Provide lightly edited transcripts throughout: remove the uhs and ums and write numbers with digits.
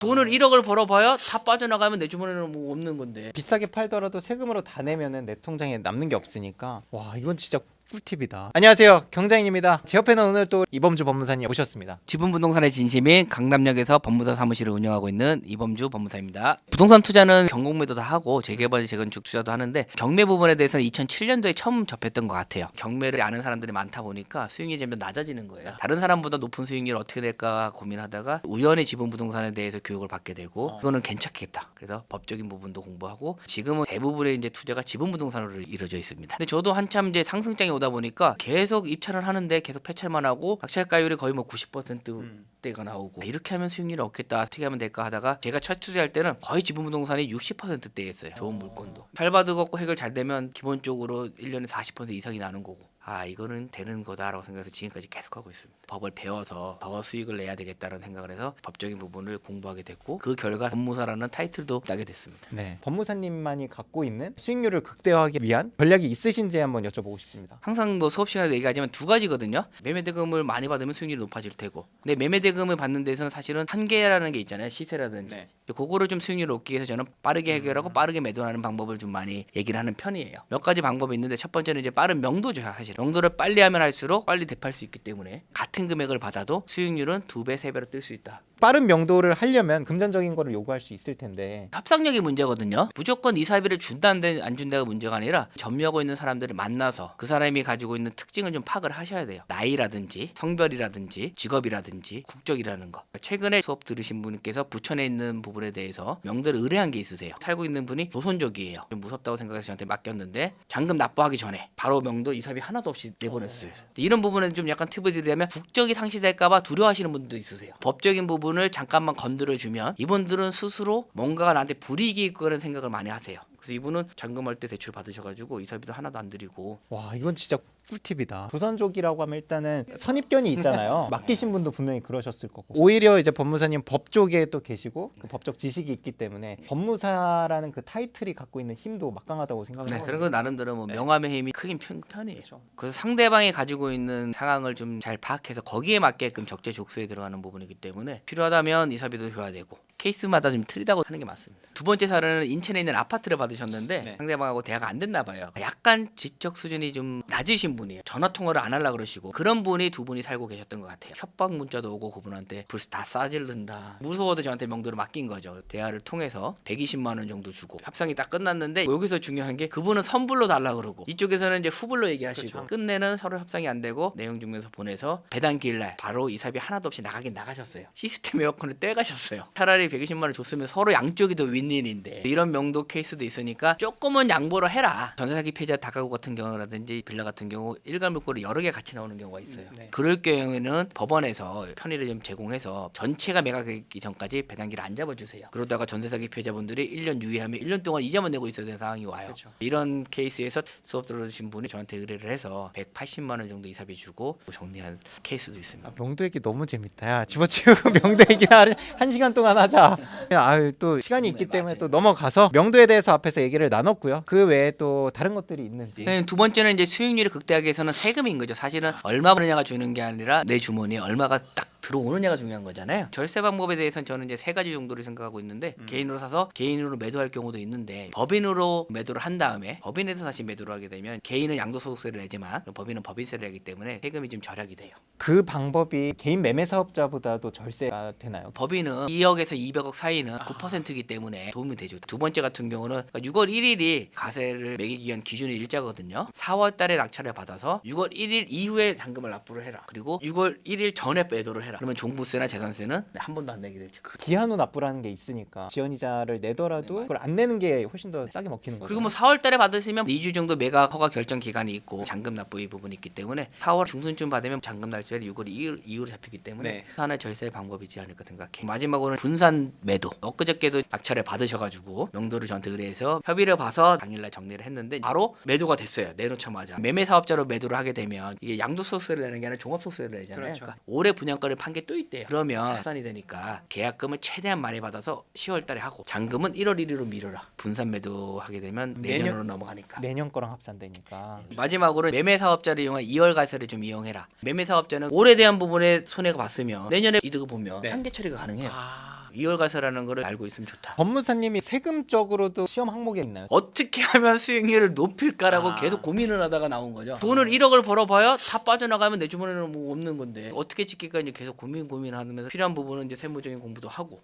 돈을 1억을 벌어봐야 다 빠져나가면 내 주머니에는 뭐 없는 건데. 비싸게 팔더라도 세금으로 다 내면은 내 통장에 남는 게 없으니까 와 이건 진짜 꿀팁이다. 안녕하세요, 경장인입니다. 제 옆에는 오늘 또 이범주 법무사님 오셨습니다. 지분부동산의 진심인 강남역에서 법무사 사무실을 운영하고 있는 이범주 법무사입니다. 부동산 투자는 경공매도도 하고 재개발, 재건축 투자도 하는데 경매 부분에 대해서는 2007년도에 처음 접했던 것 같아요. 경매를 아는 사람들이 많다 보니까 수익률이 점점 낮아지는 거예요. 다른 사람보다 높은 수익률 어떻게 될까 고민하다가 우연히 지분부동산에 대해서 교육을 받게 되고 이거는 괜찮겠다. 그래서 법적인 부분도 공부하고 지금은 대부분의 이제 투자가 지분부동산으로 이루어져 있습니다. 근데 저도 한참 이제 상승장에 오다 보니까 계속 입찰을 하는데 계속 폐찰만 하고 낙찰가율이 거의 뭐 90%대가 나오고 이렇게 하면 수익률이 없겠다, 어떻게 하면 될까 하다가 제가 첫 투자할 때는 거의 지분부동산이 60%대였어요. 좋은 물건도 팔받고 해결 잘 되면 기본적으로 1년에 40% 이상이 나는 거고, 아 이거는 되는 거다라고 생각해서 지금까지 계속 하고 있습니다. 법을 배워서 더 수익을 내야 되겠다는 생각을 해서 법적인 부분을 공부하게 됐고 그 결과 법무사라는 타이틀도 따게 됐습니다. 네, 법무사님만이 갖고 있는 수익률을 극대화하기 위한 전략이 있으신지 한번 여쭤보고 싶습니다. 항상 뭐 수업 시간에 얘기하지만 두 가지거든요. 매매대금을 많이 받으면 수익률이 높아질 테고, 근데 매매대금을 받는 데서는 사실은 한계라는 게 있잖아요. 시세라든지. 네. 그거를 좀 수익률을 높이기 위해서 저는 빠르게 해결하고 빠르게 매도하는 방법을 좀 많이 얘기를 하는 편이에요. 몇 가지 방법이 있는데 첫 번째는 이제 빠른 명도죠. 사실 명도를 빨리 하면 할수록 빨리 대팔 수 있기 때문에 같은 금액을 받아도 수익률은 2배, 3배로 뜰 수 있다. 빠른 명도를 하려면 금전적인 거를 요구할 수 있을 텐데 협상력이 문제거든요. 무조건 이사비를 준다는데 안 준다가 문제가 아니라 점유하고 있는 사람들을 만나서 그 사람이 가지고 있는 특징을 좀 파악을 하셔야 돼요. 나이라든지 성별이라든지 직업이라든지 국적이라는 거. 최근에 수업 들으신 분께서 부천에 있는 부분에 대해서 명도를 의뢰한 게 있으세요. 살고 있는 분이 조선족이에요. 좀 무섭다고 생각해서 저한테 맡겼는데 잔금 납부하기 전에 바로 명도 이사비 하나도 없이 내보냈어요. 이런 부분은 좀 약간 팁을 드리자면 국적이 상실될까 봐 두려워하시는 분도 있으세요. 법적인 부분을 잠깐만 건드려주면 이분들은 스스로 뭔가가 나한테 불이익이 있을 거라는 생각을 많이 하세요. 그래서 이분은 잔금할 때 대출 받으셔가지고 이사비도 하나도 안 드리고. 와 이건 진짜 꿀팁이다. 조선족이라고 하면 일단은 선입견이 있잖아요. 맡기신 분도 분명히 그러셨을 거고, 오히려 이제 법무사님 법 쪽에 또 계시고 그 법적 지식이 있기 때문에 법무사라는 그 타이틀이 갖고 있는 힘도 막강하다고 생각을 해요. 그런 거 나름대로 뭐 명함의 힘이 크긴 편이에요. 그렇죠. 그래서 상대방이 가지고 있는 상황을 좀 잘 파악해서 거기에 맞게끔 적재적소에 들어가는 부분이기 때문에 필요하다면 이사비도 줘야 되고 케이스마다 좀 틀리다고 하는 게 맞습니다. 두 번째 사례는 인천에 있는 아파트를 받으셨는데 상대방하고 대화가 안 됐나 봐요. 약간 지적 수준이 좀 낮으신 분이에요. 전화 통화를 안 하려고 그러시고 그런 분이 두 분이 살고 계셨던 것 같아요. 협박 문자도 오고 그분한테 벌써 다 싸질른다. 무서워도 저한테 명도를 맡긴 거죠. 대화를 통해서 120만 원 정도 주고 협상이 딱 끝났는데 여기서 중요한 게 그분은 선불로 달라고 그러고 이쪽에서는 이제 후불로 얘기하시고, 그렇죠. 끝내는 서로 협상이 안 되고 내용 증명서 보내서 배당기일 날 바로 이사비 하나도 없이 나가긴 나가셨어요. 시스템 에어컨을 떼가셨어요. 차라리 120만 원 줬으면 서로 양쪽이 더 윈윈인데 이런 명도 케이스도 있으니까 조금은 양보를 해라. 전세사기 피해자 다가구 같은 경우라든지 빌라 같은 경우 일괄 물건이 여러 개 같이 나오는 경우가 있어요. 그럴 경우에는 법원에서 편의를 좀 제공해서 전체가 매각되기 전까지 배당기를 안 잡아주세요. 그러다가 전세사기 피해자분들이 1년 유예하면 1년 동안 이자만 내고 있어야 되는 상황이 와요. 그렇죠. 이런 케이스에서 수업 들어주신 분이 저한테 의뢰를 해서 180만 원 정도 이사비 주고 정리한 케이스도 있습니다. 명도 얘기 너무 재밌다. 야, 집어치우고 명도 얘기나 한 시간 동안 하자. 또 시간이 있기 때문에 또 넘어가서 명도에 대해서 앞에서 얘기를 나눴고요. 그 외에 또 다른 것들이 있는지. 두 번째는 이제 수익률을 극대화하기 위해서는 세금인 거죠. 사실은 얼마 버느냐가 주는 게 아니라 내 주머니에 얼마가 딱 들어오느냐가 중요한 거잖아요. 절세 방법에 대해서는 저는 이제 세 가지 정도를 생각하고 있는데 개인으로 사서 개인으로 매도할 경우도 있는데 법인으로 매도를 한 다음에 법인에서 다시 매도를 하게 되면 개인은 양도소득세를 내지만 법인은 법인세를 내기 때문에 세금이 좀 절약이 돼요. 그 방법이 개인 매매 사업자보다도 절세가 되나요? 법인은 2억에서 200억 사이는 9%이기 때문에 도움이 되죠. 두 번째 같은 경우는 6월 1일이 가세를 매기기 위한 기준의 일자거든요. 4월 달에 낙찰을 받아서 6월 1일 이후에 잔금을 납부를 해라. 그리고 6월 1일 전에 매도를 해라. 그러면 종부세나 재산세는 한 번도 안 내게 되죠. 기한 후 납부라는 게 있으니까 지연이자를 내더라도 그걸 안 내는 게 훨씬 더 싸게 먹히는 거죠. 그리고 뭐 4월 달에 받으시면 2주 정도 매각 허가 결정 기간이 있고 잔금 납부 이 부분이 있기 때문에 4월 중순쯤 받으면 잔금 날짜를 6월 2일 이후로 잡히기 때문에 하나의 절세 방법이지 않을까 생각해. 마지막으로는 분산 매도. 엊그저께도 낙찰을 받으셔가지고 명도를 저한테 의뢰해서 협의를 봐서 당일날 정리를 했는데 바로 매도가 됐어요. 내놓자마자. 매매 사업자로 매도를 하게 되면 이게 양도소득세를 내는 게 아니라 종합소득세를 내잖아요. 그렇죠. 그러니까 올해 분양가를 판 게 또 있대요. 그러면 합산이 되니까 계약금을 최대한 많이 받아서 10월 달에 하고 잔금은 1월 1일로 미뤄라. 분산 매도하게 되면 내년으로 넘어가니까. 내년 거랑 합산되니까. 마지막으로 매매 사업자를 이용한 2월 가세를 좀 이용해라. 매매 사업자는 올해 대한 부분에 손해가 봤으면 내년에 이득을 보면 상계 처리가 가능해요. 이월가세라는 거를 알고 있으면 좋다. 법무사님이 세금적으로도 시험 항목에 있나요? 어떻게 하면 수익률을 높일까라고 계속 고민을 하다가 나온 거죠. 돈을 1억을 벌어봐야 다 빠져나가면 내 주머니에는 뭐 없는 건데 어떻게 찍힐까 이제 계속 고민하면서 필요한 부분은 이제 세무적인 공부도 하고.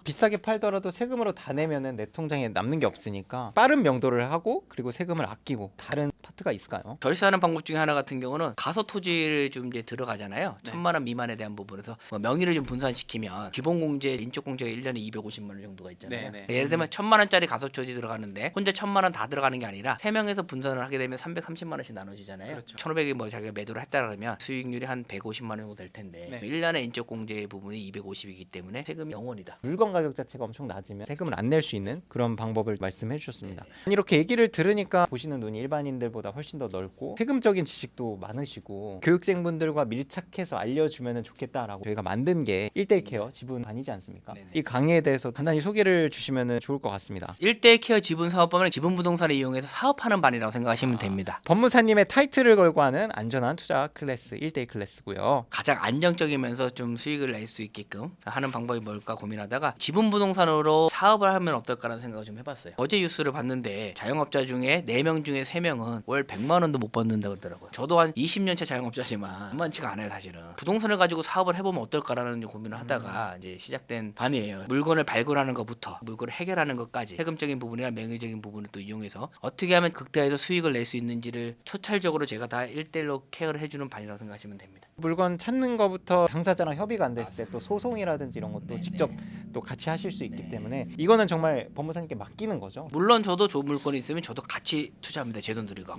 비싸게 팔더라도 세금으로 다 내면은 내 통장에 남는 게 없으니까 빠른 명도를 하고 그리고 세금을 아끼고 다른 파트가 있을까요? 절세하는 방법 중에 하나 같은 경우는 가서 토지를 좀 이제 들어가잖아요. 1,000만 원 미만에 대한 부분에서 뭐 명의를 좀 분산시키면 기본 공제, 인적 공제가 1년에 250만 원 정도가 있잖아요. 예를 들면 1,000만 원짜리 가서 토지 들어가는데 혼자 1,000만 원 다 들어가는 게 아니라 3명에서 분산을 하게 되면 330만 원씩 나눠지잖아요. 1,500이 뭐 자기가 매도를 했다 그러면 수익률이 한 150만 원 정도 될 텐데 1년에 인적 공제 부분이 250이기 때문에 세금이 0원이다. 물건 가격 자체가 엄청 낮으면 세금을 안 낼 수 있는 그런 방법을 말씀해 주셨습니다. 이렇게 얘기를 들으니까 보시는 눈이 일반인들보다 훨씬 더 넓고 세금적인 지식도 많으시고 교육생분들과 밀착해서 알려주면 좋겠다라고 저희가 만든 게 1대1 케어 지분 아니지 않습니까? 이 강의에 대해서 간단히 소개를 주시면 좋을 것 같습니다. 1대 케어 지분 사업법은 지분 부동산을 이용해서 사업하는 반이라고 생각하시면 됩니다. 법무사님의 타이틀을 걸고 하는 안전한 투자 클래스 1대1 클래스고요. 가장 안정적이면서 좀 수익을 낼 수 있게끔 하는 방법이 뭘까 고민하다가 지분 부동산으로 사업을 하면 어떨까라는 생각을 좀 해봤어요. 어제 뉴스를 봤는데 자영업자 중에 4명 중에 3명은 월 100만 원도 못 받는다고 그러더라고요. 저도 한 20년차 자영업자지만 만만치가 않아요 사실은. 부동산을 가지고 사업을 해보면 어떨까라는 고민을 하다가 이제 시작된 반이에요. 물건을 발굴하는 것부터 물건을 해결하는 것까지 세금적인 부분이나 명의적인 부분을 또 이용해서 어떻게 하면 극대화해서 수익을 낼 수 있는지를 토탈적으로 제가 다 1대1로 케어를 해주는 반이라고 생각하시면 됩니다. 물건 찾는 것부터 당사자랑 협의가 안 됐을 때 또 소송이라든지 이런 것도 직접 또 같이 하실 수 있기 때문에 이거는 정말 법무사님께 맡기는 거죠. 물론 저도 좋은 물건이 있으면 저도 같이 투자합니다. 제 돈 들이고.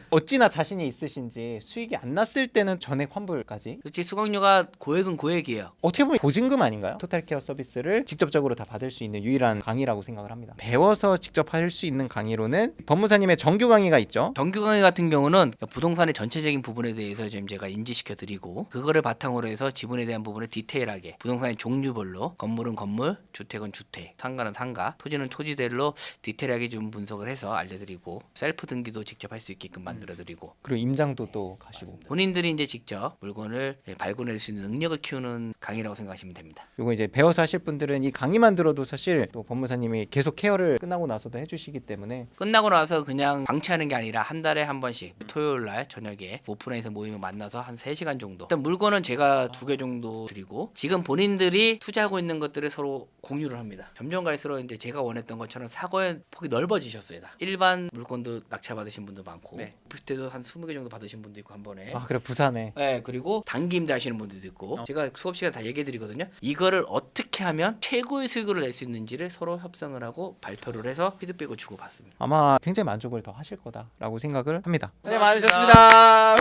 어찌나 자신이 있으신지 수익이 안 났을 때는 전액 환불까지. 그렇지 수강료가 고액은 고액이에요. 어떻게 보면 보증금 아닌가요? 토탈케어 서비스를 직접적으로 다 받을 수 있는 유일한 강의라고 생각을 합니다. 배워서 직접 할 수 있는 강의로는 법무사님의 정규 강의가 있죠. 정규 강의 같은 경우는 부동산의 전체적인 부분에 대해서 지금 제가 인지시켜 드리고 그거를 바탕으로 해서 지분에 대한 부분을 디테일하게 부동산의 종류별로 건물은 건물, 주택은 주택, 상가는 상가, 토지는 토지대로 디테일하게 좀 분석을 해서 알려드리고 셀프 등기도 직접 할 수 있게끔 만들어드리고 그리고 임장도 또 가시고. 본인들이 이제 직접 물건을 발굴할 수 있는 능력을 키우는 강의라고 생각하시면 됩니다. 요거 이제 배워서 하실 분들은 이 강의만 들어도 사실 또 법무사님이 계속 케어를 끝나고 나서도 해주시기 때문에 끝나고 나서 그냥 방치하는 게 아니라 한 달에 한 번씩 토요일 날 저녁에 오픈해서 모이면 만나서 한 3시간 정도 일단 물건은 제가 2개 정도 드리고 지금 본인들이 투자하고 있는 것들을 서로 공유를 합니다. 점점 갈수록 이제 제가 원했던 것처럼 사고의 폭이 넓어지셨어요. 일반 물건도 낙찰 받으신 분도 많고 오피스텔도 한 20개 정도 받으신 분도 있고 한 번에 그래 부산에 그리고 단기 임대 하시는 분들도 있고 제가 수업 시간 다 얘기해 드리거든요. 이거를 어떻게 하면 최고의 수익을 낼 수 있는지를 서로 협상을 하고 발표를 해서 피드백을 주고 받습니다. 아마 굉장히 만족을 더 하실 거다라고 생각을 합니다. 네, 많으셨습니다.